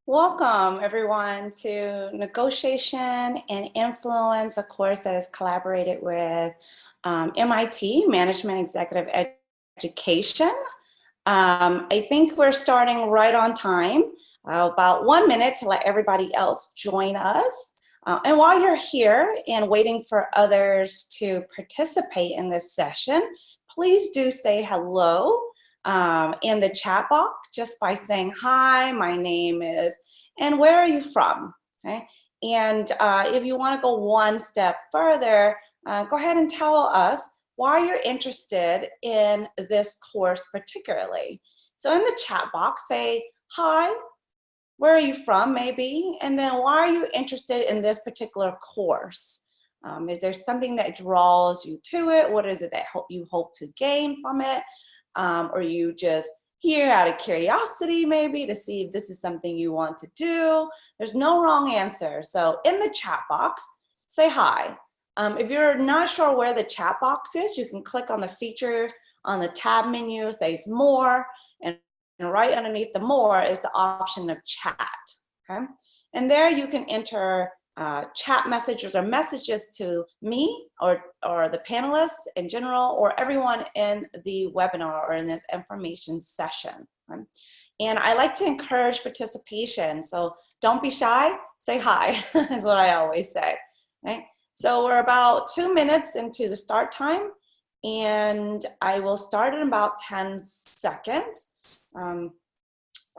Welcome, everyone, to Negotiation and Influence, a course that is collaborated with MIT, Management Executive Education. I think we're starting right on time, about 1 minute to let everybody else join us. And while you're here and waiting for others to participate in this session, please do say hello in the chat box just by saying, hi, my name is, and where are you from? Okay. And if you want to go one step further, go ahead and tell us why you're interested in this course particularly. So in the chat box, say, hi, where are you from maybe? And then why are you interested in this particular course? Is there something that draws you to it? What is it that you hope to gain from it? Or you just here out of curiosity maybe to see if this is something you want to do? There's no wrong answer. So in the chat box, say hi. If you're not sure where the chat box is, you can click on the feature on the tab menu, says more, and right underneath the more is the option of chat, okay? And there you can enter chat messages or messages to me or the panelists in general or everyone in the webinar or in this information session. Right? And I like to encourage participation, so don't be shy, say hi, is what I always say. Right? So we're about 2 minutes into the start time, and I will start in about 10 seconds.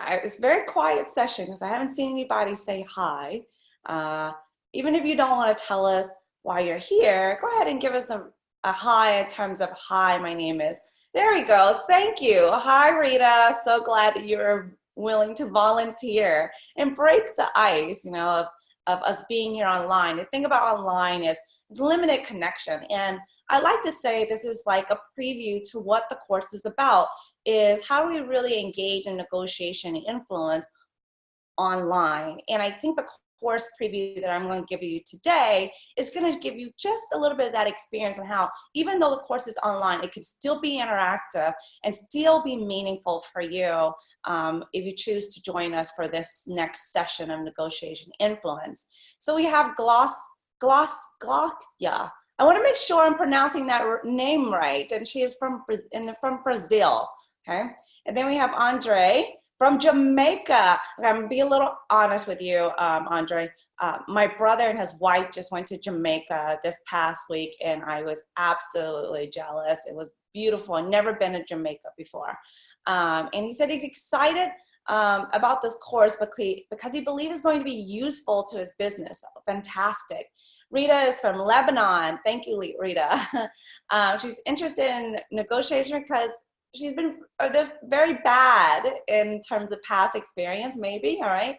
It's a very quiet session because I haven't seen anybody say hi. Even if you don't want to tell us why you're here, go ahead and give us a hi in terms of, hi, my name is. There we go. Thank you. Hi, Rita. So glad that you're willing to volunteer and break the ice, you know, of us being here online. The thing about online is limited connection. And I like to say this is like a preview to what the course is about, is how do we really engage in negotiation and influence online. And I think the course preview that I'm going to give you today is going to give you just a little bit of that experience on how, even though the course is online, it could still be interactive and still be meaningful for you if you choose to join us for this next session of negotiation influence. So we have Glossia. I want to make sure I'm pronouncing that name right, and she is from Brazil. Okay, and then we have Andre from Jamaica. I'm gonna be a little honest with you, Andre. My brother and his wife just went to Jamaica this past week, and I was absolutely jealous. It was beautiful. I've never been to Jamaica before. And he said he's excited about this course because he believes it's going to be useful to his business. Fantastic. Rita is from Lebanon. Thank you, Rita. She's interested in negotiation because she's been very bad in terms of past experience, maybe, all right?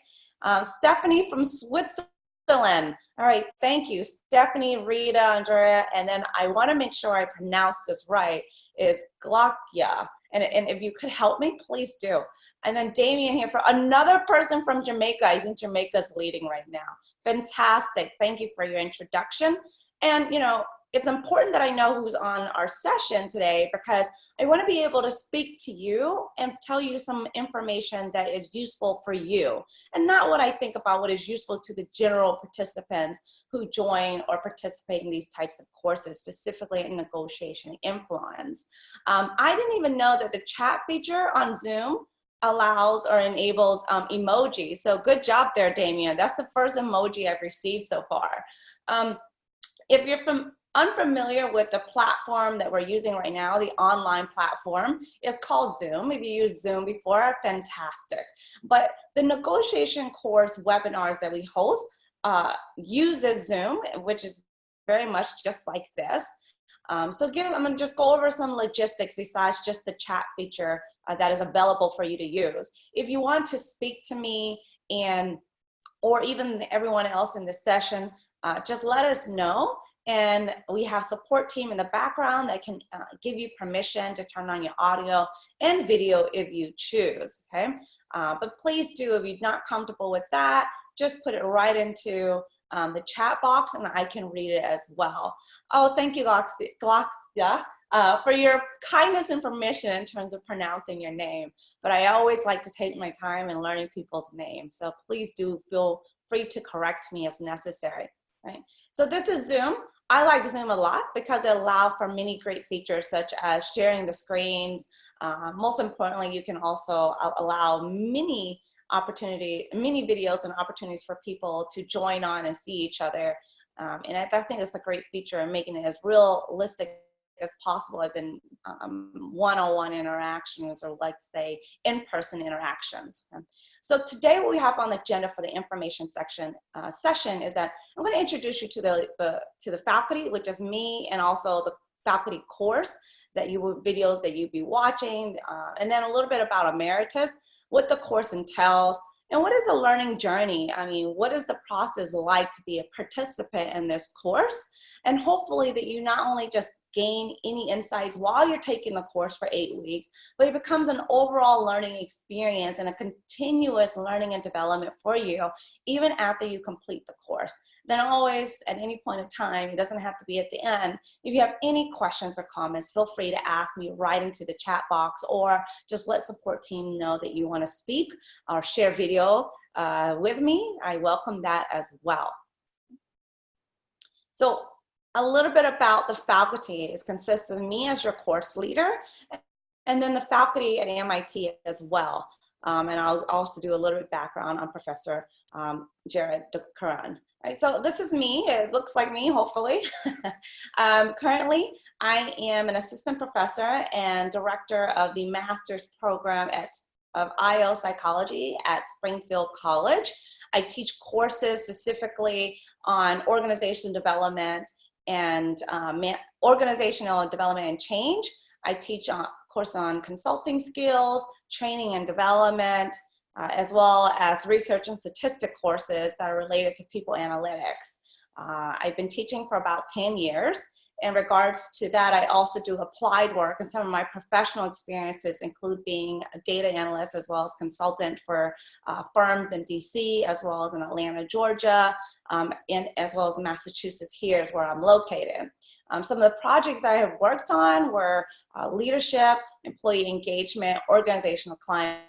Stephanie from Switzerland. All right, thank you. Stephanie, Rita, Andrea, and then I wanna make sure I pronounce this right, is Glockia. And if you could help me, please do. And then Damien here for another person from Jamaica. I think Jamaica's leading right now. Fantastic, thank you for your introduction. And you know, it's important that I know who's on our session today because I want to be able to speak to you and tell you some information that is useful for you and not what I think about what is useful to the general participants who join or participate in these types of courses, specifically in negotiation influence. I didn't even know that the chat feature on Zoom allows or enables emojis. So good job there, Damien. That's the first emoji I've received so far. If you're unfamiliar with the platform that we're using right now, the online platform is called Zoom. If you used Zoom before, fantastic. But the negotiation course webinars that we host uses Zoom, which is very much just like this. I'm gonna just go over some logistics besides just the chat feature that is available for you to use. If you want to speak to me or even everyone else in this session, just let us know. And we have support team in the background that can give you permission to turn on your audio and video if you choose, okay? But please do, if you're not comfortable with that, just put it right into the chat box and I can read it as well. Oh, thank you, Gloxia. for your kindness and permission in terms of pronouncing your name. But I always like to take my time in learning people's names. So please do feel free to correct me as necessary, right? So this is Zoom. I like Zoom a lot because it allows for many great features such as sharing the screens. Most importantly, you can also allow many videos and opportunities for people to join on and see each other. And I think it's a great feature in making it as realistic as possible as in one-on-one interactions, or let's say in-person interactions. So today what we have on the agenda for the information session is that I'm going to introduce you to the faculty, which is me, and also the faculty course videos that you'll be watching, and then a little bit about Emeritus, what the course entails, and what is the learning journey? I mean, what is the process like to be a participant in this course? And hopefully that you not only just gain any insights while you're taking the course for 8 weeks, but it becomes an overall learning experience and a continuous learning and development for you, even after you complete the course. Then always, at any point in time, it doesn't have to be at the end, if you have any questions or comments, feel free to ask me right into the chat box, or just let support team know that you want to speak or share video with me. I welcome that as well. So a little bit about the faculty. It consists of me as your course leader, and then the faculty at MIT as well. And I'll also do a little bit of background on Professor Jared Curran. Right, so this is me. It looks like me, hopefully. Currently, I am an assistant professor and director of the master's program of IO Psychology at Springfield College. I teach courses specifically on organizational development and organizational development and change. I teach a course on consulting skills, training and development, as well as research and statistic courses that are related to people analytics. I've been teaching for about 10 years. In regards to that, I also do applied work, and some of my professional experiences include being a data analyst as well as consultant for firms in DC, as well as in Atlanta, Georgia, and as well as Massachusetts here is where I'm located. Some of the projects that I have worked on were leadership, employee engagement, organizational climate,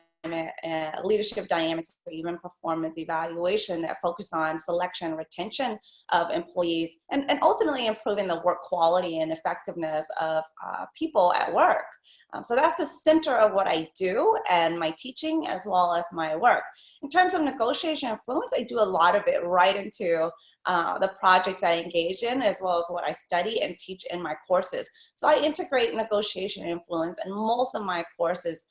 leadership dynamics, or even performance evaluation that focus on selection and retention of employees, and ultimately improving the work quality and effectiveness of people at work. So that's the center of what I do and my teaching as well as my work. In terms of negotiation influence, I do a lot of it right into the projects I engage in, as well as what I study and teach in my courses. So I integrate negotiation influence in most of my courses.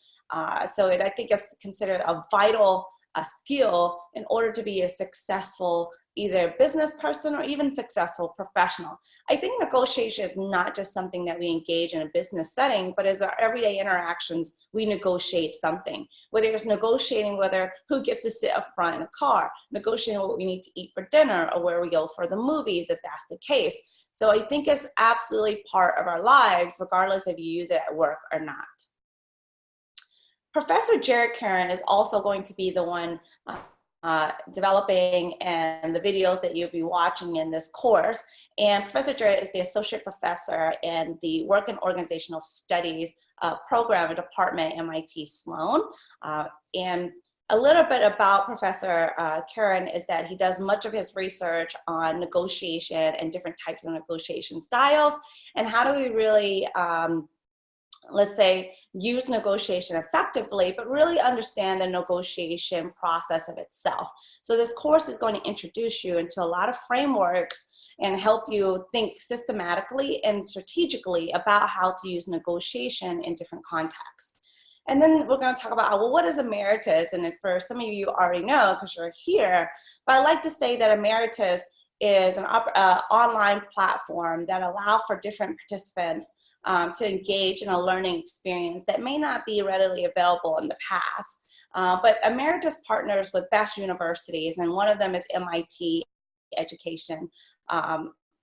So I think it's considered a vital skill in order to be a successful either business person or even successful professional. I think negotiation is not just something that we engage in a business setting, but as our everyday interactions, we negotiate something. Whether it's negotiating who gets to sit up front in a car, negotiating what we need to eat for dinner, or where we go for the movies, if that's the case. So I think it's absolutely part of our lives, regardless if you use it at work or not. Professor Jared Curran is also going to be the one developing and the videos that you'll be watching in this course. And Professor Jared is the associate professor in the Work and Organizational Studies program and department at MIT Sloan. And a little bit about Professor Curran is that he does much of his research on negotiation and different types of negotiation styles, and how do we really let's say, use negotiation effectively, but really understand the negotiation process of itself. So this course is going to introduce you into a lot of frameworks and help you think systematically and strategically about how to use negotiation in different contexts. And then we're going to talk about, well, what is Emeritus? And for some of you already know because you're here, but I like to say that Emeritus is an online platform that allows for different participants to engage in a learning experience that may not be readily available in the past. But Emeritus partners with best universities, and one of them is MIT Education.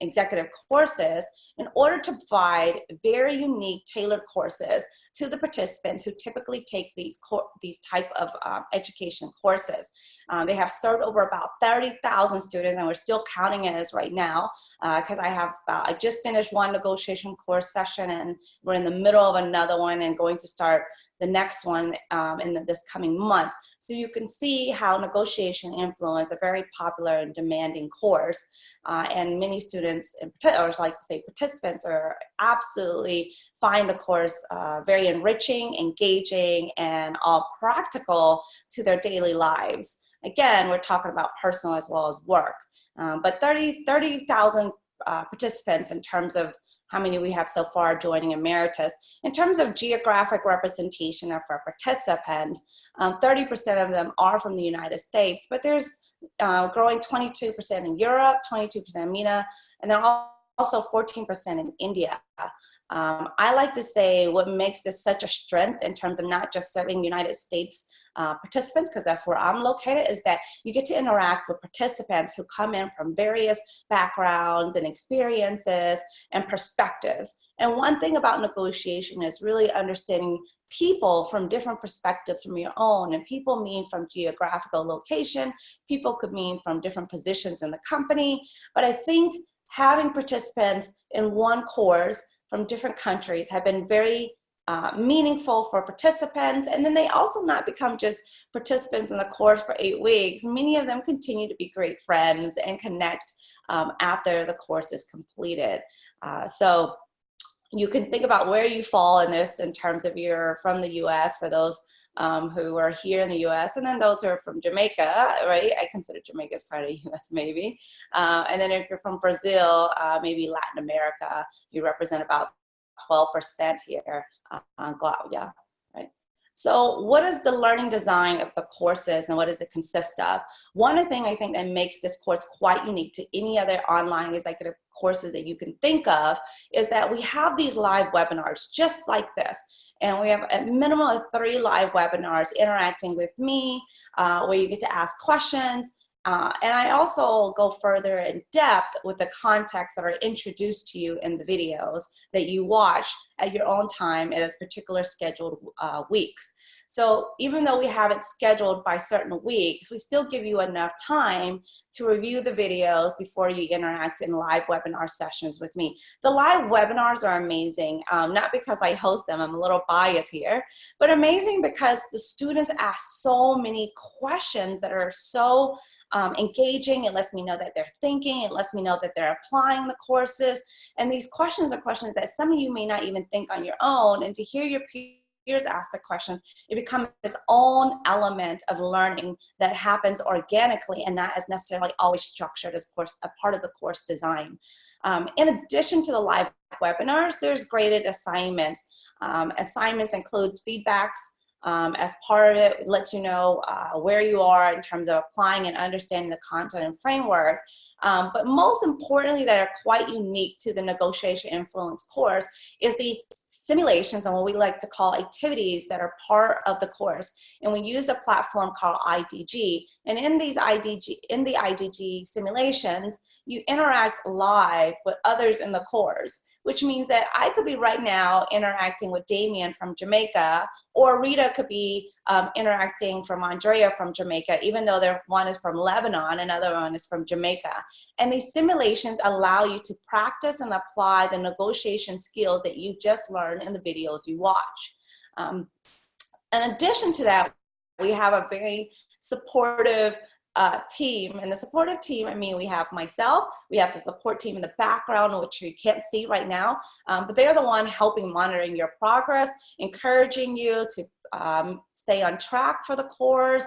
executive courses in order to provide very unique, tailored courses to the participants who typically take these type of education courses. They have served over about 30,000 students, and we're still counting it as right now because I just finished one negotiation course session, and we're in the middle of another one and going to start the next one in this coming month. So you can see how negotiation influence a very popular and demanding course. And many students, or like to say participants, are absolutely find the course very enriching, engaging, and all practical to their daily lives. Again, we're talking about personal as well as work. But 30,000 participants in terms of how many we have so far joining Emeritus. In terms of geographic representation of our participants, 30% of them are from the United States, but there's growing 22% in Europe, 22% MENA, and then also 14% in India. I like to say what makes this such a strength in terms of not just serving United States participants, because that's where I'm located, is that you get to interact with participants who come in from various backgrounds and experiences and perspectives. And one thing about negotiation is really understanding people from different perspectives from your own. And people mean from geographical location, people could mean from different positions in the company. But I think having participants in one course from different countries have been very meaningful for participants. And then they also not become just participants in the course for 8 weeks. Many of them continue to be great friends and connect after the course is completed. So you can think about where you fall in this in terms of you're from the US for those who are here in the US, and then those who are from Jamaica, right? I consider Jamaica as part of the US maybe. And then if you're from Brazil, maybe Latin America, you represent about 12% here. Yeah, right. So what is the learning design of the courses and what does it consist of? One thing I think that makes this course quite unique to any other online executive courses that you can think of is that we have these live webinars just like this. And we have a minimum of 3 live webinars interacting with me where you get to ask questions. And I also go further in depth with the context that are introduced to you in the videos that you watch at your own time at a particular scheduled weeks. So even though we have it scheduled by certain weeks, we still give you enough time to review the videos before you interact in live webinar sessions with me. The live webinars are amazing, not because I host them, I'm a little biased here, but amazing because the students ask so many questions that are so engaging. It lets me know that they're thinking, it lets me know that they're applying the courses, and these questions are questions that some of you may not even think on your own, and to hear your peers ask the questions, it becomes its own element of learning that happens organically and not as necessarily always structured as a part of the course design. In addition to the live webinars, there's graded assignments. Assignments includes feedbacks. As part of it, it lets you know where you are in terms of applying and understanding the content and framework. But most importantly, that are quite unique to the Negotiation Influence course is the simulations and what we like to call activities that are part of the course. And we use a platform called IDG. And in the IDG simulations, you interact live with others in the course, which means that I could be right now interacting with Damien from Jamaica, or Rita could be interacting from Andrea from Jamaica, even though one is from Lebanon, another one is from Jamaica. And these simulations allow you to practice and apply the negotiation skills that you just learned in the videos you watch. In addition to that, we have a very supportive team. And the supportive team, I mean, we have myself, we have the support team in the background, which you can't see right now, but they're the one helping monitoring your progress, encouraging you to stay on track for the course,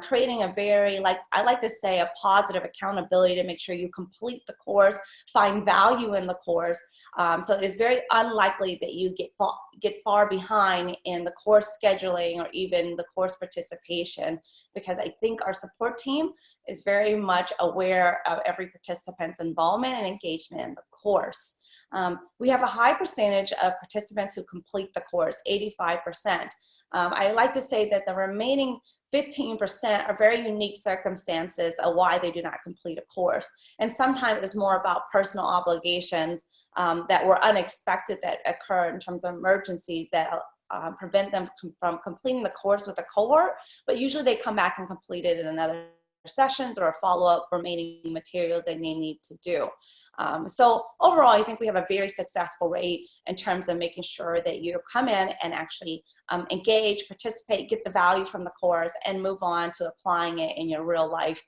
creating a very, I like to say, a positive accountability to make sure you complete the course, find value in the course. So it's very unlikely that you get far behind in the course scheduling or even the course participation, because I think our support team is very much aware of every participant's involvement and engagement in the course. We have a high percentage of participants who complete the course, 85%. I like to say that the remaining 15% are very unique circumstances of why they do not complete a course. And sometimes it's more about personal obligations that were unexpected that occur in terms of emergencies that prevent them from completing the course with a cohort, but usually they come back and complete it in another sessions or follow-up remaining materials they need to do. So overall, I think we have a very successful rate in terms of making sure that you come in and actually engage, participate, get the value from the course, and move on to applying it in your real life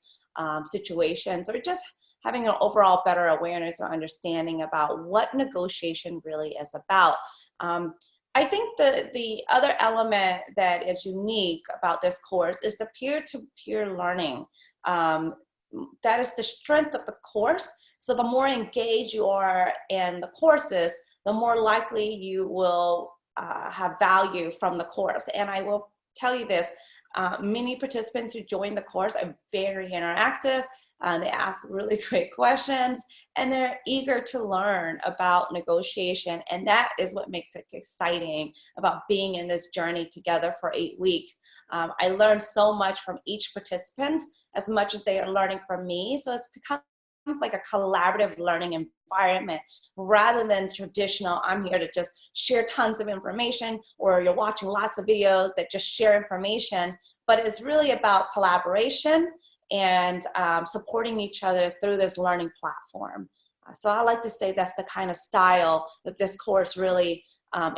situations, or just having an overall better awareness or understanding about what negotiation really is about. I think the other element that is unique about this course is the peer-to-peer learning. That is the strength of the course. So the more engaged you are in the courses, the more likely you will have value from the course. And I will tell you this, many participants who join the course are very interactive. They ask really great questions, and they're eager to learn about negotiation. And that is what makes it exciting about being in this journey together for 8 weeks. I learned so much from each participant as much as they are learning from me. So it's becomes like a collaborative learning environment rather than traditional, I'm here to just share tons of information, or you're watching lots of videos that just share information. But it's really about collaboration and supporting each other through this learning platform. So I like to say that's the kind of style that this course really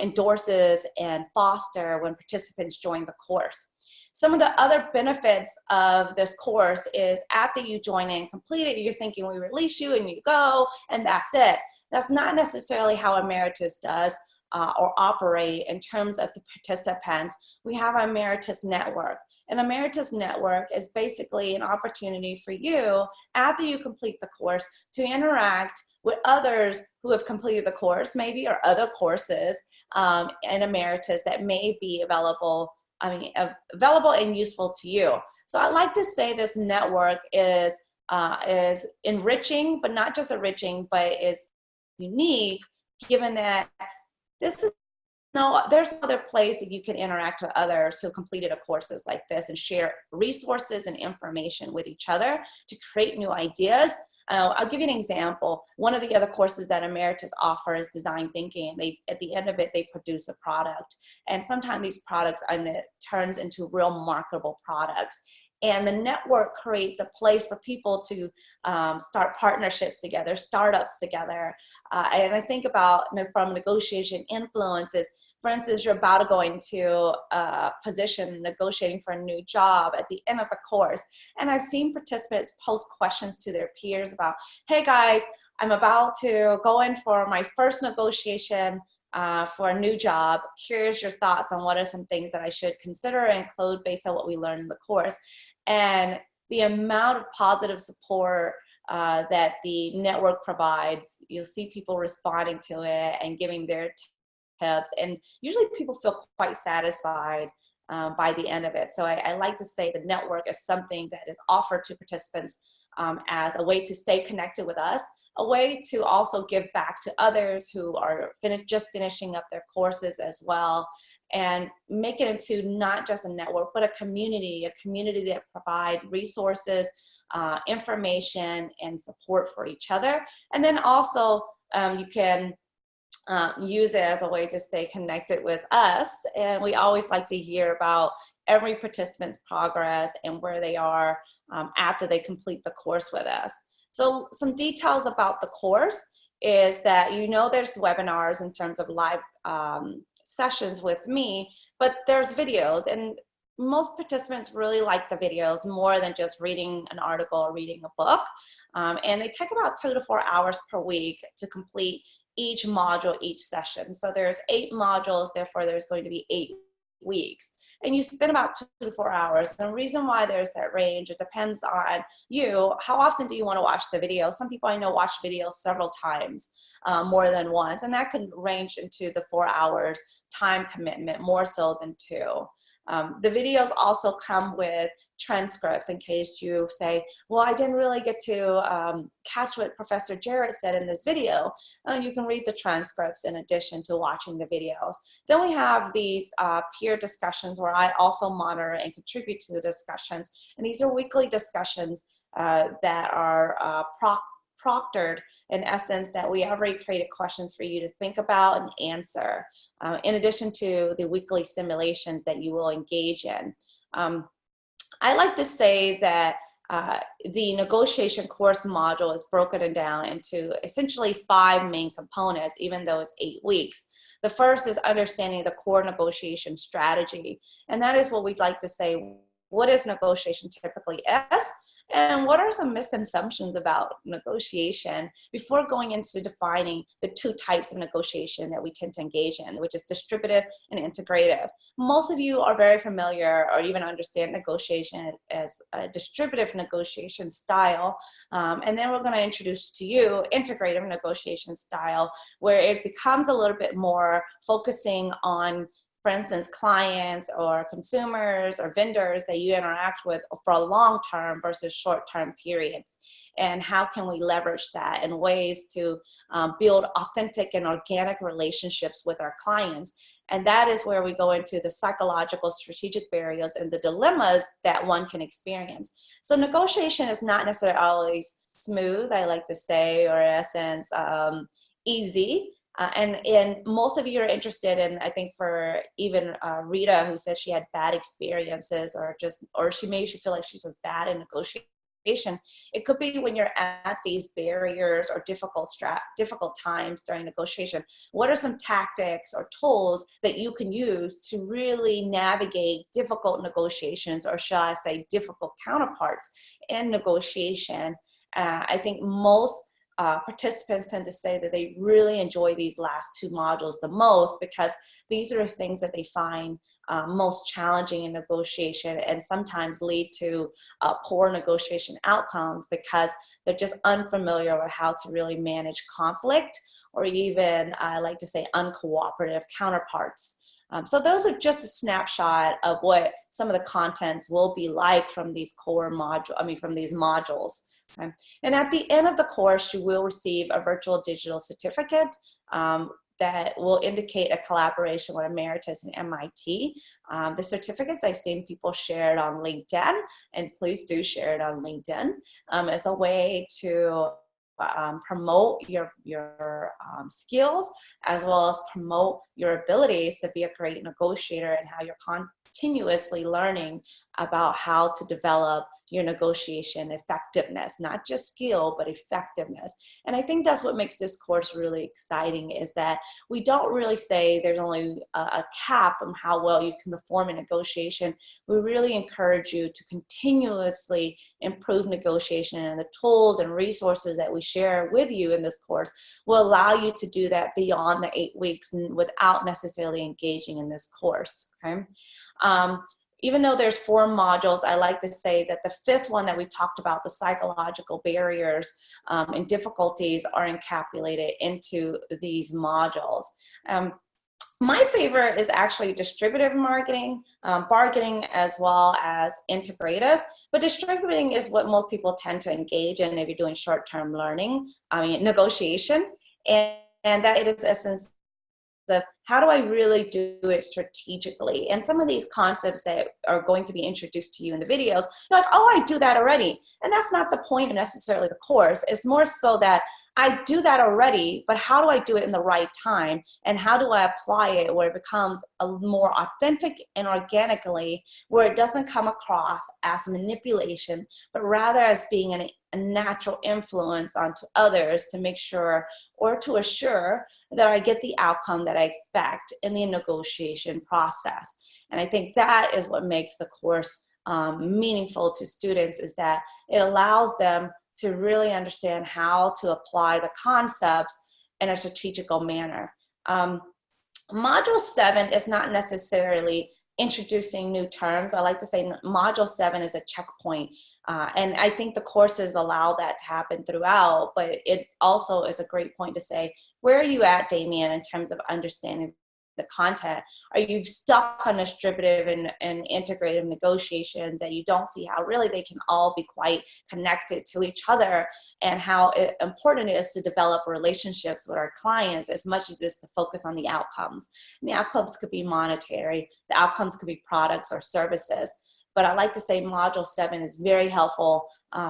endorses and foster when participants join the course. Some of the other benefits of this course is after you join and complete it, you're thinking we release you and you go and that's it. That's not necessarily how Emeritus does or operate in terms of the participants. We have our Emeritus Network. An Emeritus Network is basically an opportunity for you, after you complete the course, to interact with others who have completed the course, maybe, or other courses in Emeritus that may be available and useful to you. So I like to say this network is enriching, but not just enriching, but is unique, given that there's no other place that you can interact with others who completed a courses like this and share resources and information with each other to create new ideas. I'll give you an example. One of the other courses that Emeritus offers is design thinking. At the end of it, they produce a product. And sometimes these products turns into real marketable products. And the network creates a place for people to start partnerships together, startups together. And I think about, from negotiation influences, for instance, you're about to go into a position negotiating for a new job at the end of the course. And I've seen participants post questions to their peers about, hey guys, I'm about to go in for my first negotiation for a new job. Curious your thoughts on what are some things that I should consider and include based on what we learned in the course. And the amount of positive support that the network provides, you'll see people responding to it and giving their tips, and usually people feel quite satisfied by the end of it. So I like to say the network is something that is offered to participants as a way to stay connected with us, a way to also give back to others who are just finishing up their courses as well, and make it into not just a network, but a community that provide resources, information, and support for each other. And then also you can use it as a way to stay connected with us. And we always like to hear about every participant's progress and where they are after they complete the course with us. So some details about the course is that, there's webinars in terms of live sessions with me, but there's videos, and most participants really like the videos more than just reading an article or reading a book. And they take about 2 to 4 hours per week to complete each module, each session. So there's 8 modules, therefore there's going to be 8 weeks. And you spend about 2 to 4 hours. And the reason why there's that range, it depends on you. How often do you want to watch the video? Some people I know watch videos several times, more than once. And that can range into the 4 hours time commitment, more so than 2. The videos also come with transcripts in case you say, well, I didn't really get to catch what Professor Jarrett said in this video. You can read the transcripts in addition to watching the videos. Then we have these peer discussions where I also monitor and contribute to the discussions. And these are weekly discussions that are proctored, in essence, that we already created questions for you to think about and answer, in addition to the weekly simulations that you will engage in. I like to say that the negotiation course module is broken down into essentially 5 main components, even though it's 8 weeks. The first is understanding the core negotiation strategy. And that is what we'd like to say, what is negotiation typically is? And what are some misconceptions about negotiation before going into defining the 2 types of negotiation that we tend to engage in, which is distributive and integrative. Most of you are very familiar or even understand negotiation as a distributive negotiation style. And then we're going to introduce to you integrative negotiation style, where it becomes a little bit more focusing on, for instance, clients or consumers or vendors that you interact with for a long term versus short term periods. And how can we leverage that in ways to build authentic and organic relationships with our clients? And that is where we go into the psychological strategic barriers and the dilemmas that one can experience. So negotiation is not necessarily always smooth, I like to say, or in essence, easy. And most of you are interested in, I think for even Rita, who said she had bad experiences or she made you feel like she's just bad in negotiation. It could be when you're at these barriers or difficult times during negotiation. What are some tactics or tools that you can use to really navigate difficult negotiations, or shall I say difficult counterparts in negotiation? I think most participants tend to say that they really enjoy these last 2 modules the most, because these are the things that they find most challenging in negotiation, and sometimes lead to poor negotiation outcomes because they're just unfamiliar with how to really manage conflict, or even, I like to say, uncooperative counterparts. So those are just a snapshot of what some of the contents will be like from these from these modules. Okay. And at the end of the course, you will receive a virtual digital certificate that will indicate a collaboration with Emeritus and MIT. The certificates, I've seen people share it on LinkedIn, and please do share it on LinkedIn as a way to promote your skills, as well as promote your abilities to be a great negotiator, and how you're continuously learning about how to develop your negotiation effectiveness, not just skill, but effectiveness. And I think that's what makes this course really exciting, is that we don't really say there's only a cap on how well you can perform in negotiation. We really encourage you to continuously improve negotiation, and the tools and resources that we share with you in this course will allow you to do that beyond the 8 weeks without necessarily engaging in this course. Okay. Even though there's 4 modules, I like to say that the 5th one that we talked about, the psychological barriers and difficulties, are encapsulated into these modules. My favorite is actually distributive marketing, bargaining, as well as integrative. But distributing is what most people tend to engage in if you're doing short-term learning, negotiation. And that it is essence of how do I really do it strategically? And some of these concepts that are going to be introduced to you in the videos, you're like, oh, I do that already. And that's not the point of necessarily the course. It's more so that I do that already, but how do I do it in the right time? And how do I apply it where it becomes a more authentic and organically, where it doesn't come across as manipulation, but rather as being a natural influence onto others to make sure, or to assure, that I get the outcome that I expect in the negotiation process. And I think that is what makes the course meaningful to students, is that it allows them to really understand how to apply the concepts in a strategical manner. Module 7 is not necessarily introducing new terms. I like to say Module 7 is a checkpoint. And I think the courses allow that to happen throughout, but it also is a great point to say, where are you at, Damien, in terms of understanding the content? Are you stuck on distributive and integrative negotiation that you don't see how really they can all be quite connected to each other, and how important it is to develop relationships with our clients as much as it is to focus on the outcomes? And the outcomes could be monetary, the outcomes could be products or services. But I like to say Module 7 is very helpful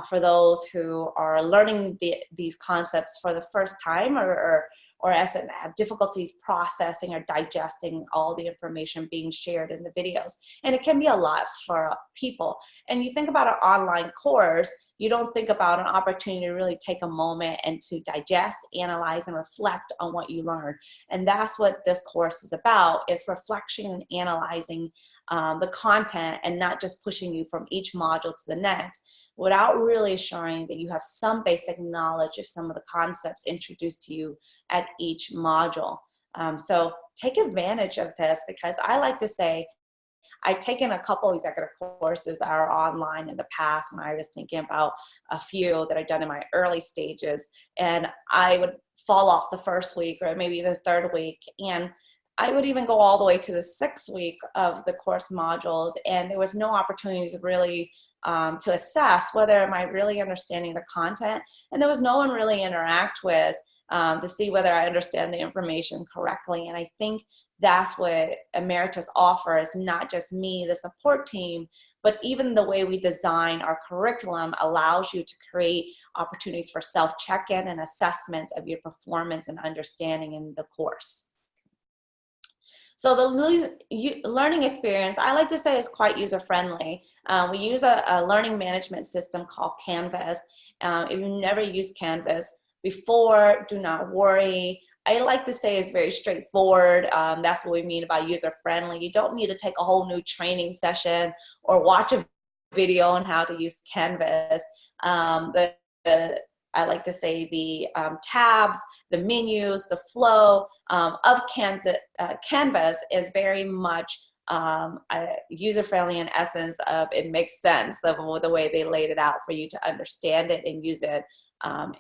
for those who are learning these concepts for the first time, or as have difficulties processing or digesting all the information being shared in the videos. And it can be a lot for people. And you think about an online course, you don't think about an opportunity to really take a moment and to digest, analyze, and reflect on what you learned. And that's what this course is about, is reflection and analyzing the content, and not just pushing you from each module to the next without really assuring that you have some basic knowledge of some of the concepts introduced to you at each module. So take advantage of this, because I like to say, I've taken a couple executive courses that are online in the past when I was thinking about a few that I've done in my early stages, and I would fall off the first week or maybe the third week, and I would even go all the way to the 6th week of the course modules, and there was no opportunities really to assess whether am I really understanding the content, and there was no one really interact with to see whether I understand the information correctly. And I think that's what Emeritus offers, not just me, the support team, but even the way we design our curriculum allows you to create opportunities for self-check-in and assessments of your performance and understanding in the course. So the learning experience, I like to say, is quite user-friendly. We use a learning management system called Canvas. If you've never used Canvas before, do not worry. I like to say it's very straightforward. That's what we mean by user-friendly. You don't need to take a whole new training session or watch a video on how to use Canvas. I like to say the tabs, the menus, the flow of Canvas is very much user-friendly in essence of it makes sense of the way they laid it out for you to understand it and use it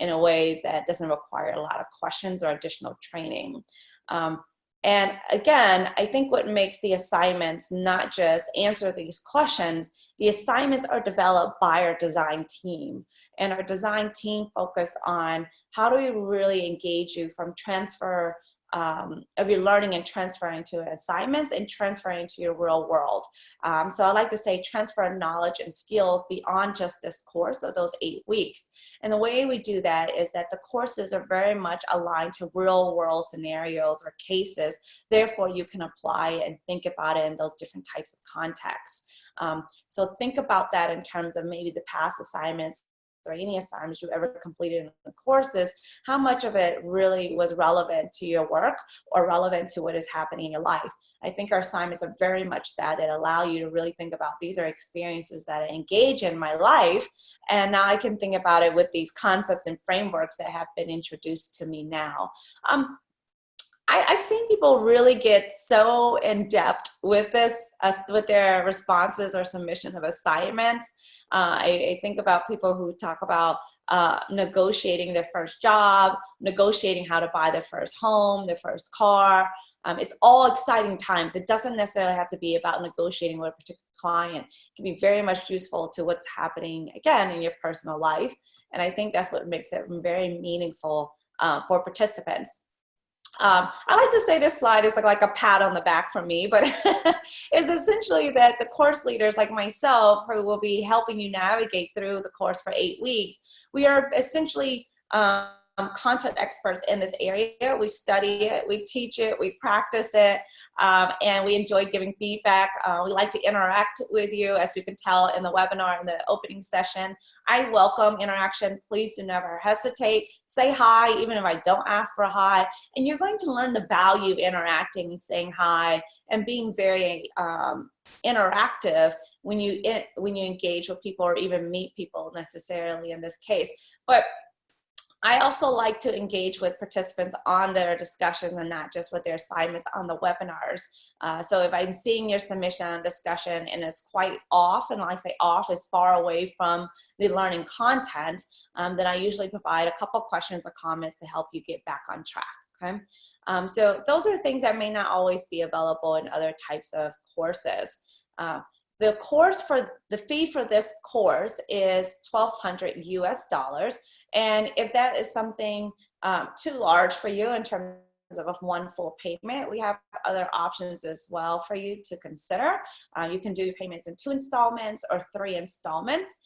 in a way that doesn't require a lot of questions or additional training. And again, I think what makes the assignments not just answer these questions, the assignments are developed by our design team. And our design team focus on how do we really engage you from transfer of your learning and transferring to assignments and transferring to your real world. So I like to say transfer knowledge and skills beyond just this course or those 8 weeks. And the way we do that is that the courses are very much aligned to real world scenarios or cases. Therefore, you can apply and think about it in those different types of contexts. So think about that in terms of maybe the past assignments or any assignments you ever completed in the courses, how much of it really was relevant to your work or relevant to what is happening in your life. I think our assignments are very much that allow you to really think about these are experiences that I engage in my life, and now I can think about it with these concepts and frameworks that have been introduced to me now. I've seen people really get so in depth with this, with their responses or submission of assignments. I think about people who talk about negotiating their first job, negotiating how to buy their first home, their first car. It's all exciting times. It doesn't necessarily have to be about negotiating with a particular client. It can be very much useful to what's happening, again, in your personal life. And I think that's what makes it very meaningful for participants. I like to say this slide is like a pat on the back for me, but it's essentially that the course leaders like myself who will be helping you navigate through the course for 8 weeks, we are essentially content experts in this area. We study it, we teach it, we practice it, and we enjoy giving feedback. We like to interact with you, as you can tell in the webinar in the opening session. I welcome interaction. Please do never hesitate. Say hi, even if I don't ask for a hi. And you're going to learn the value of interacting and saying hi and being very interactive when you engage with people or even meet people necessarily in this case. But I also like to engage with participants on their discussions and not just with their assignments on the webinars. So if I'm seeing your submission and discussion and it's quite off, and when I say off is far away from the learning content, then I usually provide a couple questions or comments to help you get back on track. okay? So those are things that may not always be available in other types of courses. The fee for this course is $1,200 US. And if that is something too large for you in terms of one full payment, we have other options as well for you to consider. You can do payments in 2 installments or 3 installments.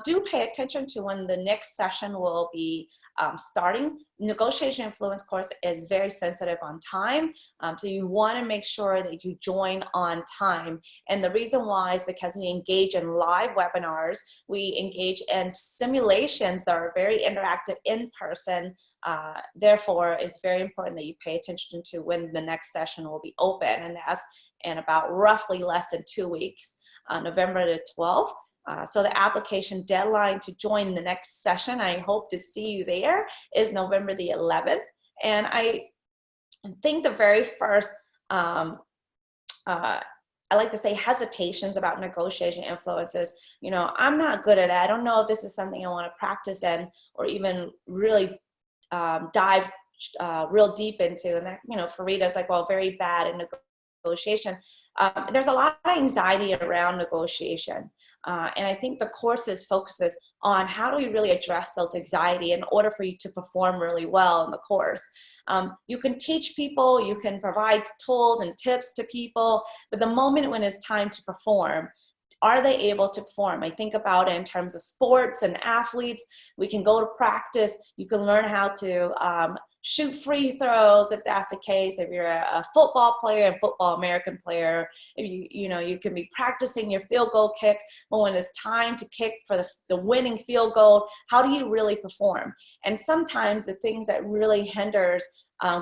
Do pay attention to when the next session will be starting. Negotiation Influence course is very sensitive on time, so you want to make sure that you join on time. And the reason why is because we engage in live webinars, we engage in simulations that are very interactive in person. Therefore, it's very important that you pay attention to when the next session will be open, and that's in about roughly less than 2 weeks, November the 12th. So the application deadline to join the next session, I hope to see you there, is November the 11th. And I think the very first, I like to say, hesitations about negotiation influences, you know, I'm not good at it. I don't know if this is something I want to practice in or even really dive real deep into. And that, you know, Farida's like, well, very bad in negotiation. There's a lot of anxiety around negotiation. And I think the courses focuses on how do we really address those anxiety in order for you to perform really well in the course. You can teach people, you can provide tools and tips to people, but the moment when it's time to perform, are they able to perform? I think about it in terms of sports and athletes. We can go to practice. You can learn how to shoot free throws if that's the case. If you're a football player, a football American player, if you can be practicing your field goal kick, but when it's time to kick for the winning field goal, how do you really perform? And sometimes the things that really hinders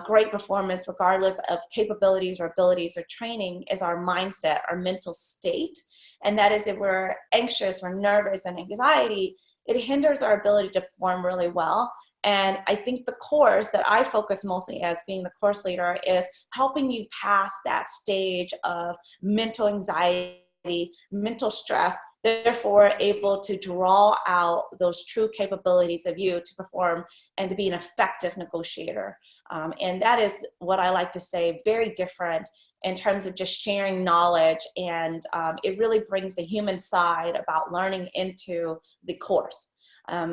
great performance, regardless of capabilities or abilities or training, is our mindset, our mental state. And that is, if we're anxious or nervous and anxiety, it hinders our ability to perform really well. And I think the course that I focus mostly as being the course leader is helping you pass that stage of mental anxiety, mental stress, therefore able to draw out those true capabilities of you to perform and to be an effective negotiator. And that is what I like to say, very different in terms of just sharing knowledge, and it really brings the human side about learning into the course.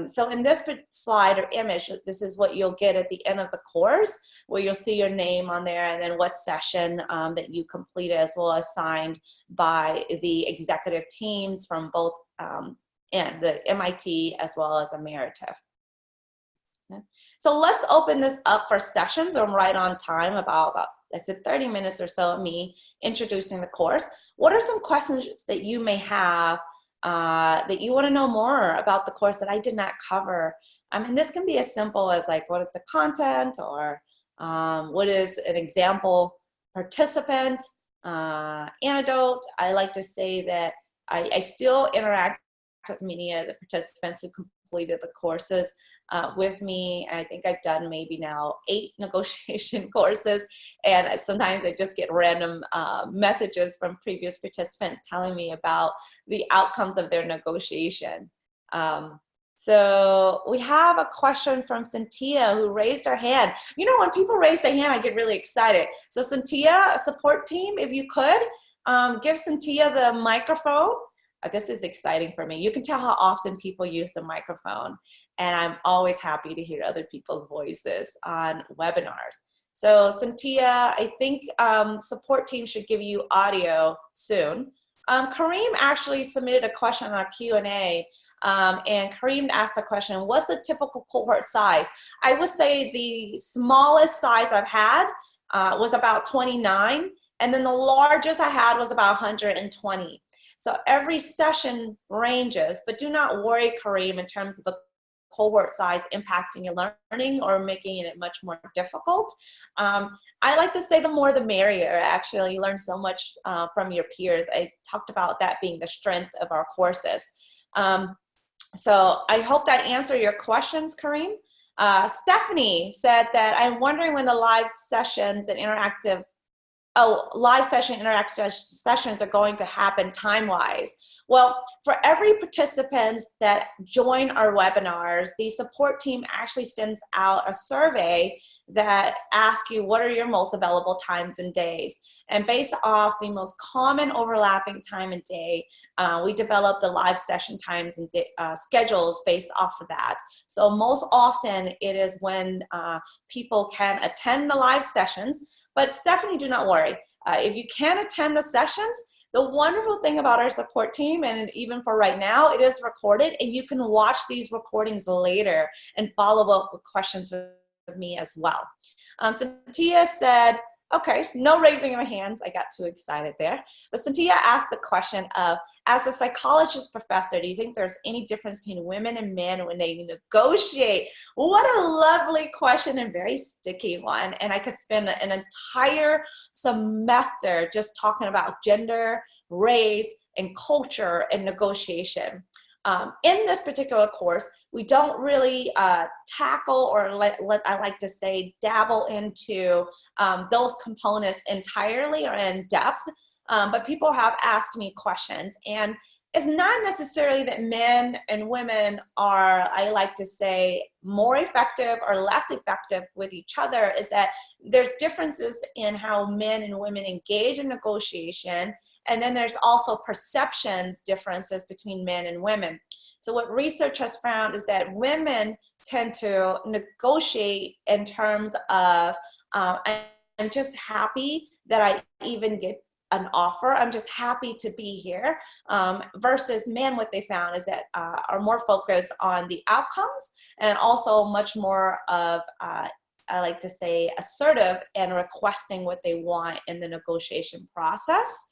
So in this slide or image, this is what you'll get at the end of the course, where you'll see your name on there and then what session that you completed, as well as signed by the executive teams from both and the MIT as well as Emeritive. Okay. So let's open this up for sessions. I'm right on time, about I said 30 minutes or so of me introducing the course. What are some questions that you may have that you want to know more about the course that I did not cover? And this can be as simple as like, what is the content, or what is an example participant, anecdote. I like to say that I still interact with many of the participants who completed the courses with me. I think I've done maybe now 8 negotiation courses, and sometimes I just get random messages from previous participants telling me about the outcomes of their negotiation. So we have a question from Cynthia, who raised her hand. You know, when people raise their hand, I get really excited. So Cynthia, support team, if you could, give Cynthia the microphone. This is exciting for me. You can tell how often people use the microphone, and I'm always happy to hear other people's voices on webinars. So Cynthia, I think support team should give you audio soon. Kareem actually submitted a question on our Q&A, and Kareem asked a question, what's the typical cohort size? I would say the smallest size I've had was about 29, and then the largest I had was about 120. So every session ranges, but do not worry, Kareem, in terms of the cohort size impacting your learning or making it much more difficult. I like to say the more the merrier. Actually, you learn so much from your peers. I talked about that being the strength of our courses. So I hope that answered your questions, Kareem. Stephanie said that, I'm wondering when the live sessions and interactive oh, live session, interactive sessions are going to happen time-wise. Well, for every participant that join our webinars, the support team actually sends out a survey that asks you what are your most available times and days. And based off the most common overlapping time and day, we develop the live session times and schedules based off of that. So most often it is when people can attend the live sessions. But Stephanie, do not worry. If you can attend the sessions, the wonderful thing about our support team, and even for right now, it is recorded, and you can watch these recordings later and follow up with questions with me as well. Cynthia said, okay, no raising of hands. I got too excited there. But Cynthia asked the question of, as a psychologist professor, do you think there's any difference between women and men when they negotiate? What a lovely question and very sticky one. And I could spend an entire semester just talking about gender, race, and culture and negotiation. In this particular course, we don't really tackle, or I like to say, dabble into those components entirely or in depth, but people have asked me questions. And it's not necessarily that men and women are, I like to say, more effective or less effective with each other, is that there's differences in how men and women engage in negotiation, and then there's also perceptions differences between men and women. So what research has found is that women tend to negotiate in terms of, I'm just happy that I even get an offer. I'm just happy to be here. Versus men, what they found is that are more focused on the outcomes, and also much more of, I like to say, assertive and requesting what they want in the negotiation process.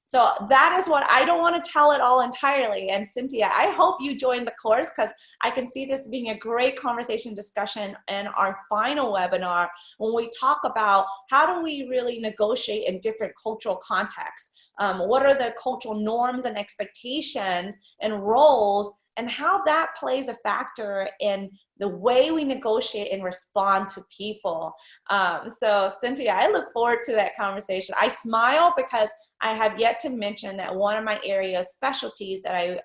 So that is what, I don't want to tell it all entirely. And Cynthia, I hope you join the course, because I can see this being a great conversation discussion in our final webinar when we talk about how do we really negotiate in different cultural contexts. What are the cultural norms and expectations and roles, and how that plays a factor in the way we negotiate and respond to people. So Cynthia, I look forward to that conversation. I smile because I have yet to mention that one of my area of specialties that I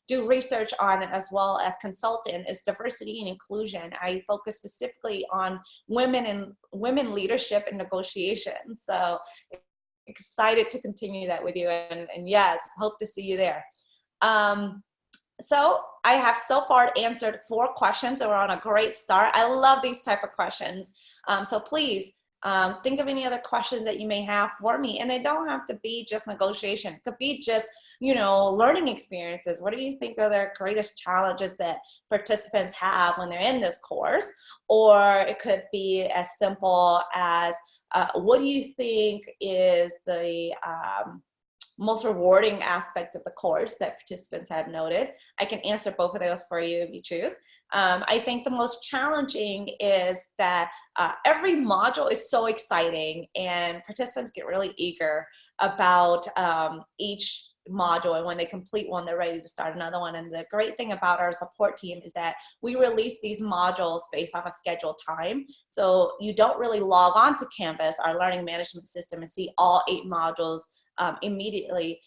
do research on, as well as consultant, is diversity and inclusion. I focus specifically on women and women leadership and negotiation. So excited to continue that with you, and yes, hope to see you there. So I have so far answered 4 questions, and we're on a great start. I love these type of questions. So please think of any other questions that you may have for me. And they don't have to be just negotiation. It could be just, you know, learning experiences. What do you think are the greatest challenges that participants have when they're in this course? Or it could be as simple as, what do you think is the most rewarding aspect of the course that participants have noted? I can answer both of those for you if you choose. I think the most challenging is that every module is so exciting, and participants get really eager about each module, and when they complete one, they're ready to start another one. And the great thing about our support team is that we release these modules based off a scheduled time. So you don't really log on to Canvas, our learning management system, and see all 8 modules immediately.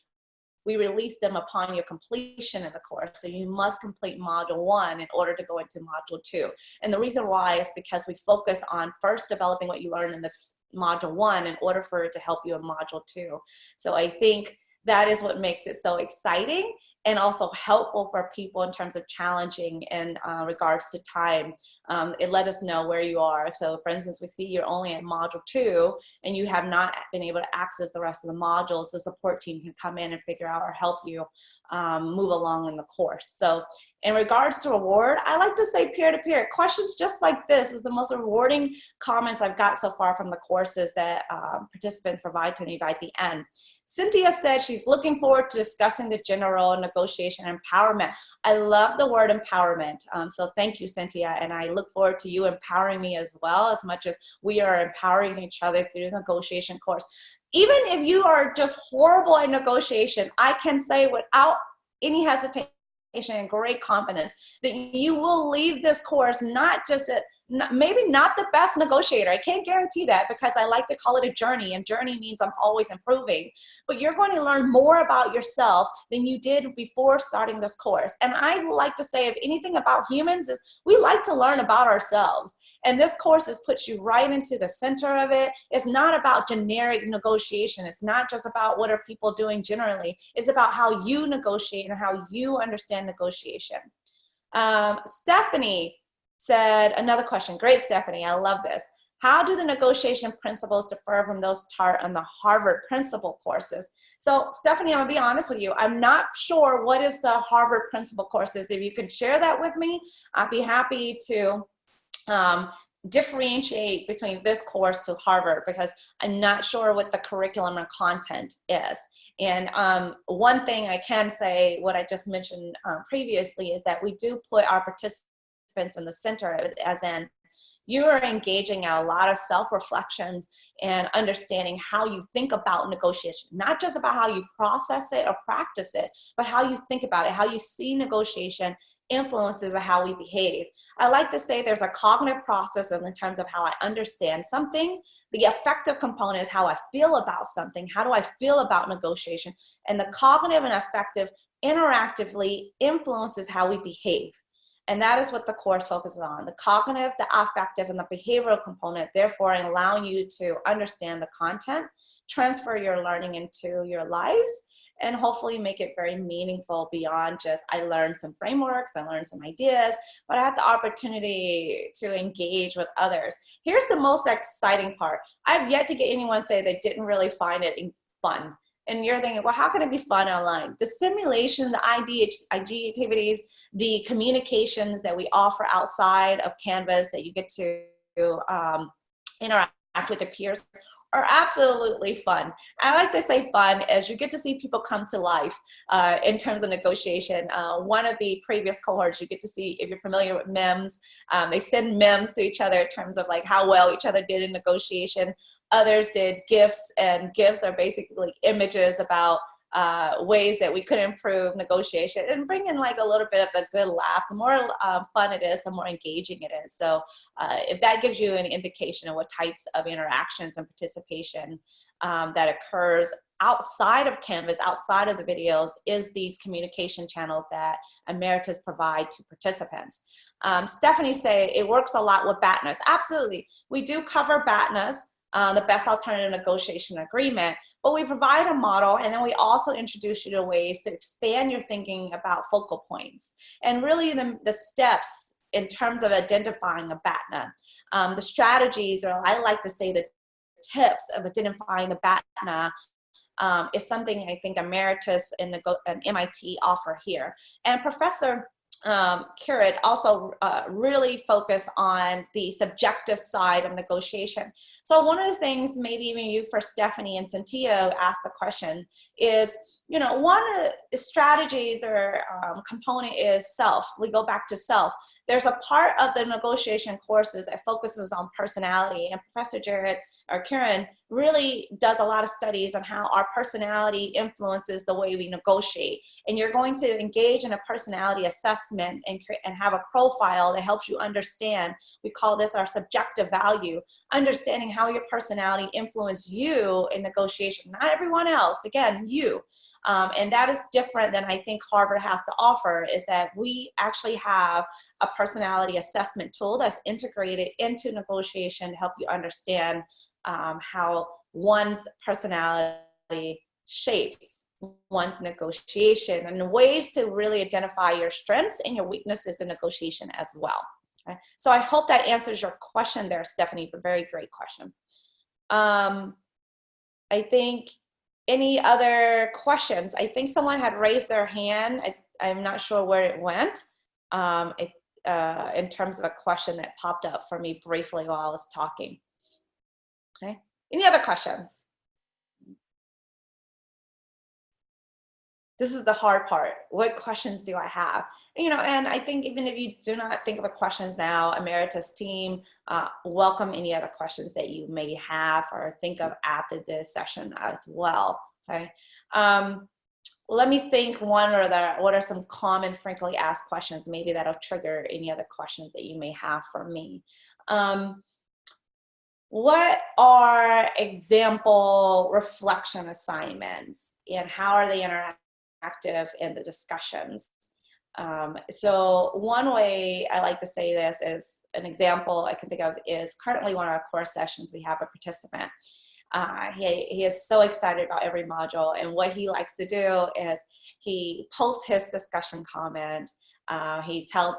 We release them upon your completion of the course. So you must complete module 1 in order to go into module 2. And the reason why is because we focus on first developing what you learned in the module 1 in order for it to help you in module 2. So I think that is what makes it so exciting, and also helpful for people in terms of challenging in regards to time. It let us know where you are. So for instance, we see you're only at module 2 and you have not been able to access the rest of the modules. The support team can come in and figure out or help you move along in the course. So in regards to reward, I like to say peer-to-peer. Questions just like this is the most rewarding comments I've got so far from the courses that participants provide to me by the end. Cynthia said she's looking forward to discussing the gender role in negotiation and empowerment. I love the word empowerment. So thank you, Cynthia. And I look forward to you empowering me as well, as much as we are empowering each other through the negotiation course. Even if you are just horrible at negotiation, I can say without any hesitation and great confidence that you will leave this course not just maybe not the best negotiator. I can't guarantee that because I like to call it a journey, and journey means I'm always improving. But you're going to learn more about yourself than you did before starting this course. And I like to say, if anything about humans, is we like to learn about ourselves. And this course has put you right into the center of it. It's not about generic negotiation. It's not just about what are people doing generally. It's about how you negotiate and how you understand negotiation. Stephanie said, another question. Great, Stephanie. I love this. How do the negotiation principles differ from those taught on the Harvard principle courses? So Stephanie, I'm gonna be honest with you. I'm not sure what is the Harvard principle courses. If you could share that with me, I'd be happy to differentiate between this course to Harvard, because I'm not sure what the curriculum and content is. And one thing I can say, what I just mentioned previously, is that we do put our participants in the center, as in you are engaging in a lot of self-reflections and understanding how you think about negotiation, not just about how you process it or practice it, but how you think about it, how you see negotiation influences how we behave. I like to say there's a cognitive process in terms of how I understand something. The affective component is how I feel about something. How do I feel about negotiation? And the cognitive and affective interactively influences how we behave. And that is what the course focuses on, the cognitive, the affective, and the behavioral component, therefore allowing you to understand the content, transfer your learning into your lives, and hopefully make it very meaningful beyond just, I learned some frameworks, I learned some ideas, but I had the opportunity to engage with others. Here's the most exciting part. I've yet to get anyone say they didn't really find it fun. And you're thinking, well, how can it be fun online? The simulation, the IG activities, the communications that we offer outside of Canvas that you get to interact with your peers are absolutely fun. I like to say fun as you get to see people come to life in terms of negotiation. One of the previous cohorts, you get to see, if you're familiar with memes, they send memes to each other in terms of like how well each other did in negotiation. Others did GIFs, and GIFs are basically images about ways that we could improve negotiation and bring in like a little bit of the good laugh. The more fun it is, the more engaging it is. So if that gives you an indication of what types of interactions and participation that occurs outside of Canvas, outside of the videos, is these communication channels that Emeritus provide to participants. Stephanie say it works a lot with BATNAs. Absolutely, we do cover BATNAs. The best alternative negotiation agreement, but we provide a model, and then we also introduce you to ways to expand your thinking about focal points and really the steps in terms of identifying a BATNA. The strategies, or I like to say the tips of identifying the BATNA, is something I think Emeritus and MIT offer here. And Professor Currid also really focused on the subjective side of negotiation. So one of the things, maybe even you for Stephanie and Cynthia asked the question is, you know, one of the strategies or component is self. We go back to self. There's a part of the negotiation courses that focuses on personality, and Professor Currid really does a lot of studies on how our personality influences the way we negotiate. And you're going to engage in a personality assessment and have a profile that helps you understand. We call this our subjective value, understanding how your personality influences you in negotiation, not everyone else, again, you. And that is different than I think Harvard has to offer, is that we actually have a personality assessment tool that's integrated into negotiation to help you understand how one's personality shapes one's negotiation, and ways to really identify your strengths and your weaknesses in negotiation as well. Okay? So I hope that answers your question there, Stephanie, but very great question. I think any other questions? I think someone had raised their hand. I'm not sure where it went in terms of a question that popped up for me briefly while I was talking. Okay, any other questions? This is the hard part. What questions do I have? You know, and I think even if you do not think of the questions now, Emeritus team, welcome any other questions that you may have or think of after this session as well. Okay. Let me think what are some common frequently asked questions, maybe that'll trigger any other questions that you may have for me. What are example reflection assignments and how are they interactive in the discussions? So one way I like to say this is an example I can think of is currently one of our course sessions, we have a participant. He is so excited about every module, and what he likes to do is he posts his discussion comment. He tells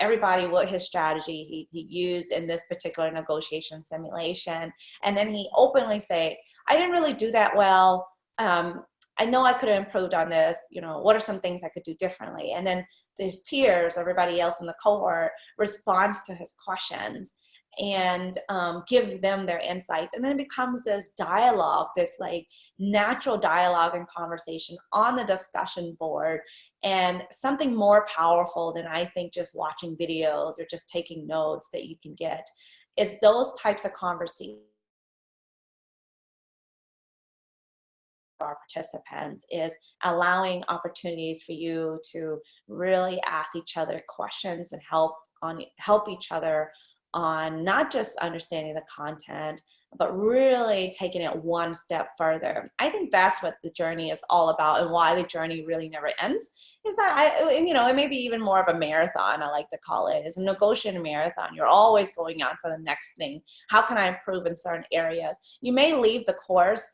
everybody what his strategy he used in this particular negotiation simulation, and then he openly say, I didn't really do that well. I know I could have improved on this. You know, what are some things I could do differently? And then his peers, everybody else in the cohort, responds to his questions and give them their insights. And then it becomes this dialogue, this like natural dialogue and conversation on the discussion board, and something more powerful than I think just watching videos or just taking notes that you can get. It's those types of conversations our participants, is allowing opportunities for you to really ask each other questions and help each other on not just understanding the content, but really taking it one step further. I think that's what the journey is all about, and why the journey really never ends is that it may be even more of a marathon, I like to call it. It's a negotiating marathon. You're always going on for the next thing. How can I improve in certain areas? You may leave the course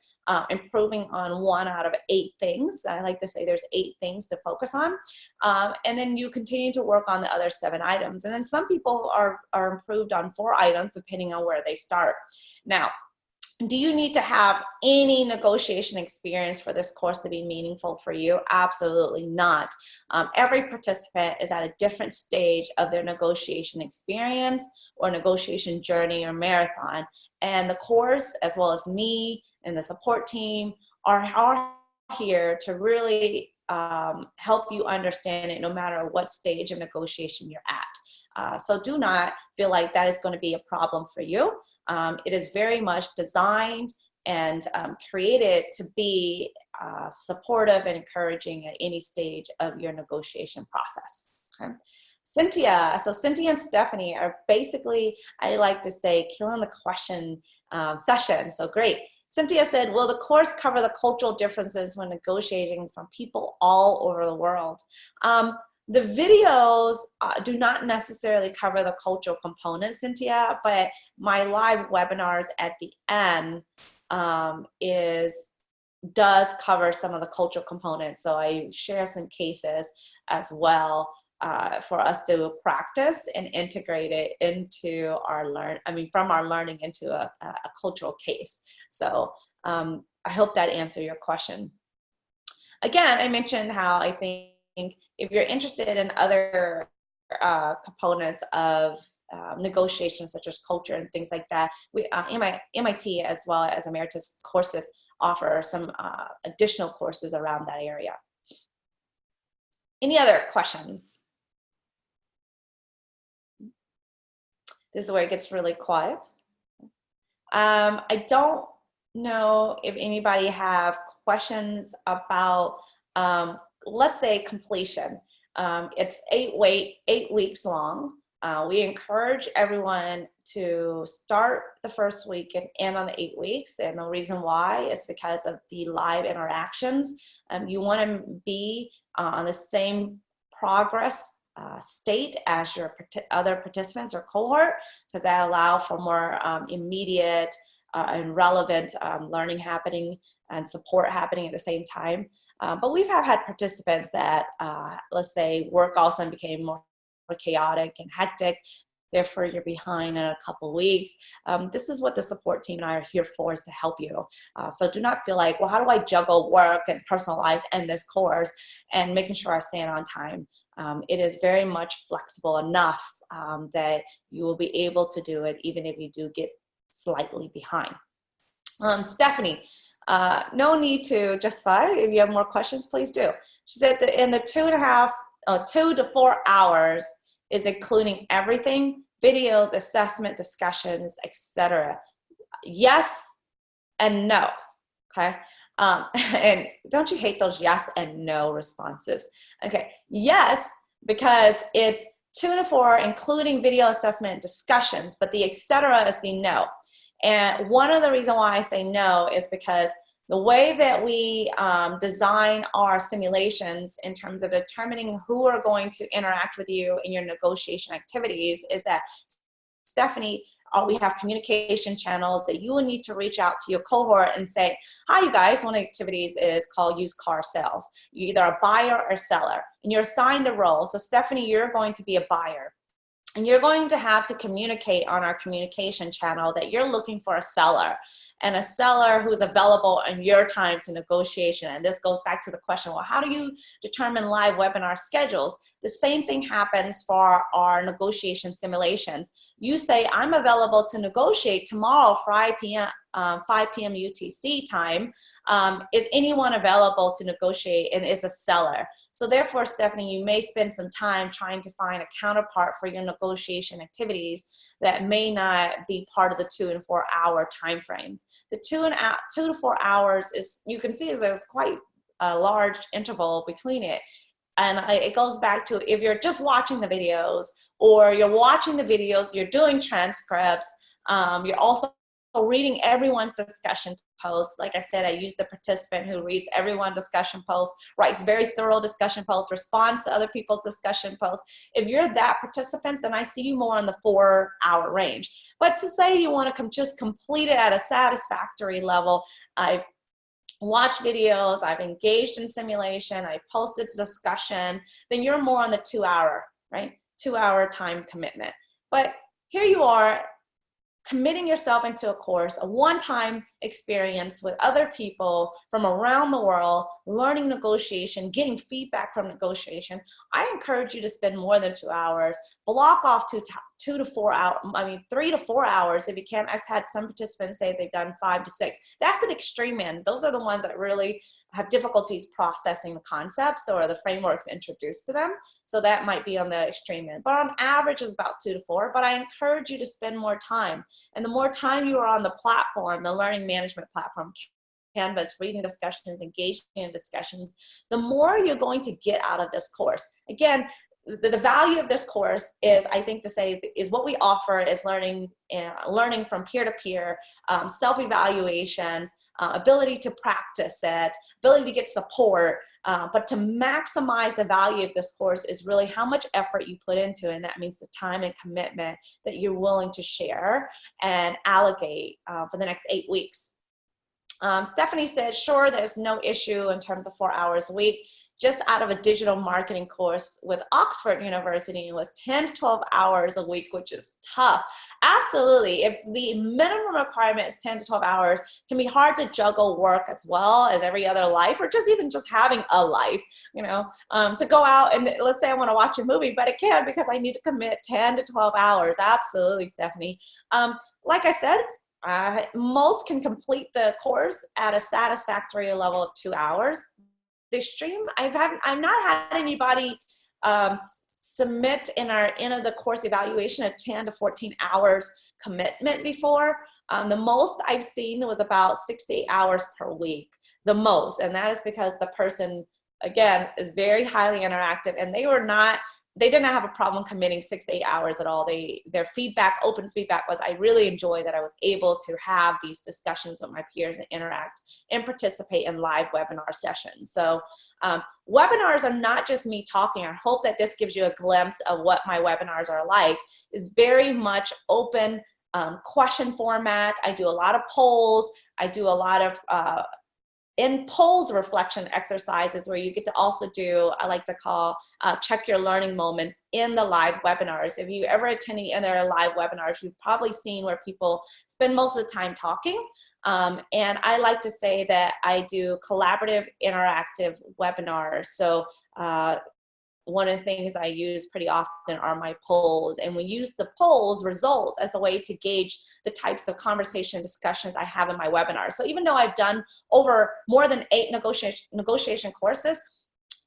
improving on 1 out of 8 things. I like to say there's 8 things to focus on. And then you continue to work on the other 7 items. And then some people are improved on 4 items depending on where they start. Now, do you need to have any negotiation experience for this course to be meaningful for you? Absolutely not. Every participant is at a different stage of their negotiation experience or negotiation journey or marathon. And the course, as well as me and the support team, are here to really help you understand it no matter what stage of negotiation you're at. So do not feel like that is going to be a problem for you. It is very much designed and created to be supportive and encouraging at any stage of your negotiation process. Okay? Cynthia and Stephanie are basically, I like to say, killing the question session. So great. Cynthia said, will the course cover the cultural differences when negotiating from people all over the world? The videos do not necessarily cover the cultural component, Cynthia, but my live webinars at the end does cover some of the cultural components. So I share some cases as well for us to practice and integrate it into our from our learning into a cultural case. So I hope that answered your question. Again, I mentioned how I think if you're interested in other components of negotiation, such as culture and things like that, MIT as well as Emeritus courses offer some additional courses around that area. Any other questions? This is where it gets really quiet. I don't know if anybody have questions about, let's say, completion. It's 8 weeks long. We encourage everyone to start the first week and end on the 8 weeks. And the reason why is because of the live interactions. You want to be on the same progress state as your other participants or cohort, because that allow for more immediate and relevant learning happening and support happening at the same time. But we've had participants that, let's say, work all of a sudden became more chaotic and hectic. Therefore, you're behind in a couple of weeks. This is what the support team and I are here for, is to help you. So do not feel like, well, how do I juggle work and personal life and this course and making sure I stand on time? It is very much flexible enough that you will be able to do it even if you do get slightly behind. Stephanie, no need to justify. If you have more questions, please do. She said that in the 2 to 4 hours is including everything, videos, assessment, discussions, etc. Yes and no, okay? And don't you hate those yes and no responses? Okay, yes, because it's 2 to 4, including video assessment discussions, but the etc. is the no. And one of the reasons why I say no is because the way that we design our simulations in terms of determining who are going to interact with you in your negotiation activities is that, Stephanie, we have communication channels that you will need to reach out to your cohort and say, hi, you guys, one of the activities is called used car sales. You're either a buyer or seller, and you're assigned a role. So Stephanie, you're going to be a buyer. And you're going to have to communicate on our communication channel that you're looking for a seller, and a seller who's available in your time to negotiation. And this goes back to the question, well, how do you determine live webinar schedules? The same thing happens for our negotiation simulations. You say, I'm available to negotiate tomorrow, 5 p.m. UTC time. Is anyone available to negotiate and is a seller? So therefore, Stephanie, you may spend some time trying to find a counterpart for your negotiation activities that may not be part of the 2 and 4 hour time frames. The 2 to 4 hours is, you can see, is quite a large interval between it. And it goes back to, if you're just watching the videos, or you're watching the videos, you're doing transcripts, you're also reading everyone's discussion posts. Like I said, I use the participant who reads everyone's discussion posts, writes very thorough discussion posts, responds to other people's discussion posts. If you're that participant, then I see you more in the 4 hour range. But to say you want to just complete it at a satisfactory level, I've watched videos, I've engaged in simulation, I posted discussion, then you're more on the 2 hour, right? 2 hour time commitment. But here you are, committing yourself into a course, a one-time experience with other people from around the world, learning negotiation, getting feedback from negotiation. I encourage you to spend more than 2 hours. Block off 3 to 4 hours if you can. I've had some participants say they've done 5 to 6. That's an extreme end. Those are the ones that really have difficulties processing the concepts or the frameworks introduced to them. So that might be on the extreme end. But on average, it's about 2 to 4. But I encourage you to spend more time. And the more time you are on the platform, the learning management platform, Canvas, reading discussions, engaging in discussions, the more you're going to get out of this course. Again, the value of this course is, I think, to say, is what we offer is learning from peer-to-peer, self-evaluations, ability to practice it, ability to get support. But to maximize the value of this course is really how much effort you put into it, and that means the time and commitment that you're willing to share and allocate for the next 8 weeks. Stephanie said, sure, there's no issue in terms of 4 hours a week. Just out of a digital marketing course with Oxford University, it was 10 to 12 hours a week, which is tough. Absolutely. If the minimum requirement is 10 to 12 hours, it can be hard to juggle work as well as every other life, or just even just having a life, you know, to go out and let's say I want to watch a movie, but it can't because I need to commit 10 to 12 hours. Absolutely, Stephanie. Like I said, most can complete the course at a satisfactory level of 2 hours. The extreme, I've not had anybody submit in our end of the course evaluation a 10 to 14 hours commitment before. The most I've seen was about 6 to 8 hours per week, the most, and that is because the person, again, is very highly interactive, and they did not have a problem committing 6 to 8 hours at all. Their feedback, open feedback, was, I really enjoy that I was able to have these discussions with my peers and interact and participate in live webinar sessions. So webinars are not just me talking. I hope that this gives you a glimpse of what my webinars are like. It's very much open question format. I do a lot of polls. I do a lot of in polls reflection exercises where you get to also do, I like to call, check your learning moments in the live webinars. If you ever attend any other live webinars, you've probably seen where people spend most of the time talking. And I like to say that I do collaborative, interactive webinars. So one of the things I use pretty often are my polls, and we use the polls results as a way to gauge the types of conversation discussions I have in my webinar. So even though I've done over more than 8 negotiation courses,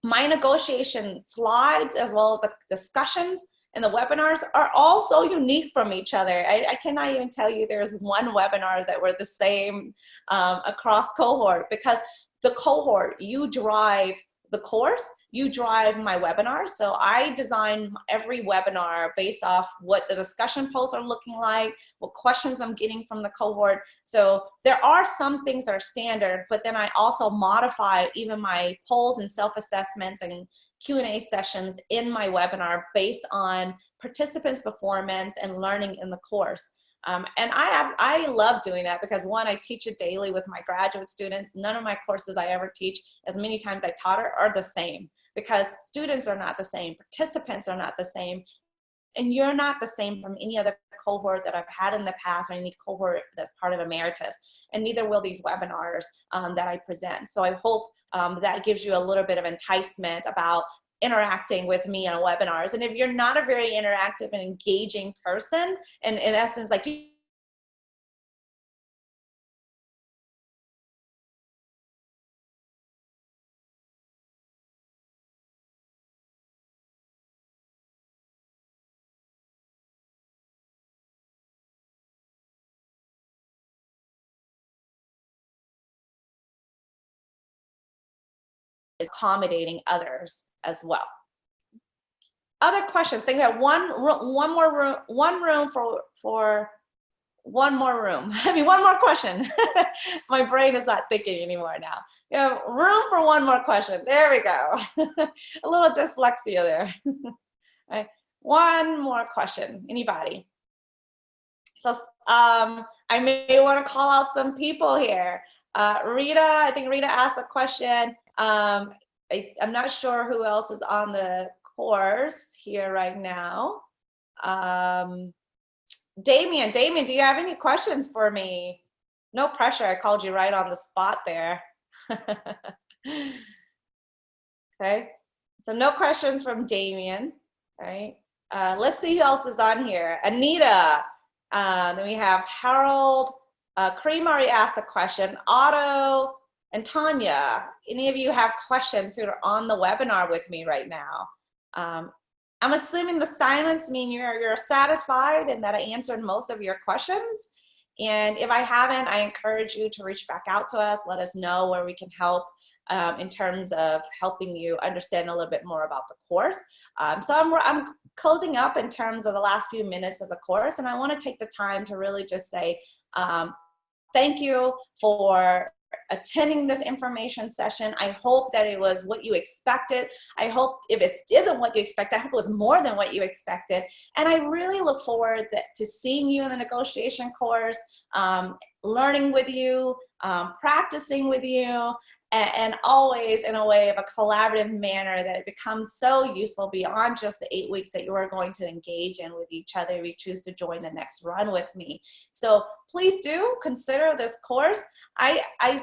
my negotiation slides as well as the discussions and the webinars are all so unique from each other. I cannot even tell you there's one webinar that were the same across cohort, because the cohort, you drive the course, you drive my webinar. So I design every webinar based off what the discussion polls are looking like, what questions I'm getting from the cohort. So there are some things that are standard, but then I also modify even my polls and self-assessments and Q&A sessions in my webinar based on participants' performance and learning in the course. And I love doing that because, one, I teach it daily with my graduate students. None of my courses I ever teach, as many times I taught her, are the same, because students are not the same, participants are not the same, and you're not the same from any other cohort that I've had in the past or any cohort that's part of Emeritus, and neither will these webinars that I present. So I hope that gives you a little bit of enticement about interacting with me on webinars. And if you're not a very interactive and engaging person, and in essence, like accommodating others as well. Other questions? Think about one room for one more room. I mean, one more question. My brain is not thinking anymore now. You have room for one more question. There we go. A little dyslexia there. Right. One more question. Anybody? So I may want to call out some people here. Rita, I think Rita asked a question. I'm not sure who else is on the course here right now. Damien, do you have any questions for me? No pressure, I called you right on the spot there. Okay, so no questions from Damien, right? Let's see who else is on here. Anita, then we have Harold, Kareem already asked a question, Otto, and Tanya. Any of you have questions who are on the webinar with me right now? I'm assuming the silence means you're satisfied and that I answered most of your questions. And if I haven't, I encourage you to reach back out to us. Let us know where we can help in terms of helping you understand a little bit more about the course. So I'm closing up in terms of the last few minutes of the course, and I want to take the time to really just say thank you for attending this information session. I hope that it was what you expected. I hope if it isn't what you expect, I hope it was more than what you expected. And I really look forward to seeing you in the negotiation course, learning with you, practicing with you, and always in a way of a collaborative manner that it becomes so useful beyond just the 8 weeks that you are going to engage in with each other if you choose to join the next run with me. So please do consider this course.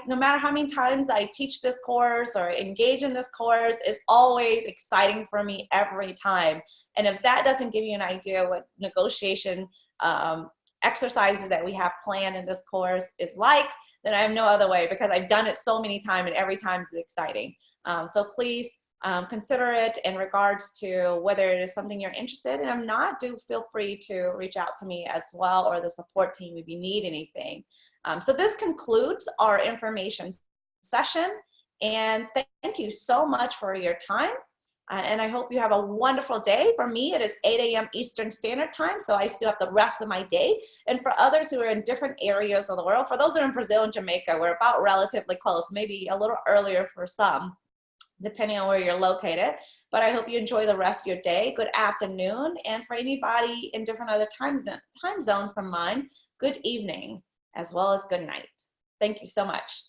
No matter how many times I teach this course or engage in this course, it's always exciting for me every time. And if that doesn't give you an idea what negotiation exercises that we have planned in this course is like, then I have no other way, because I've done it so many times and every time is exciting. So please consider it in regards to whether it is something you're interested in. If not, do feel free to reach out to me as well, or the support team if you need anything. So this concludes our information session, and thank you so much for your time. And I hope you have a wonderful day. For me, it is 8 a.m. Eastern Standard Time, so I still have the rest of my day. And for others who are in different areas of the world, for those who are in Brazil and Jamaica, we're about relatively close, maybe a little earlier for some, depending on where you're located. But I hope you enjoy the rest of your day. Good afternoon. And for anybody in different other time zones from mine, good evening, as well as good night. Thank you so much.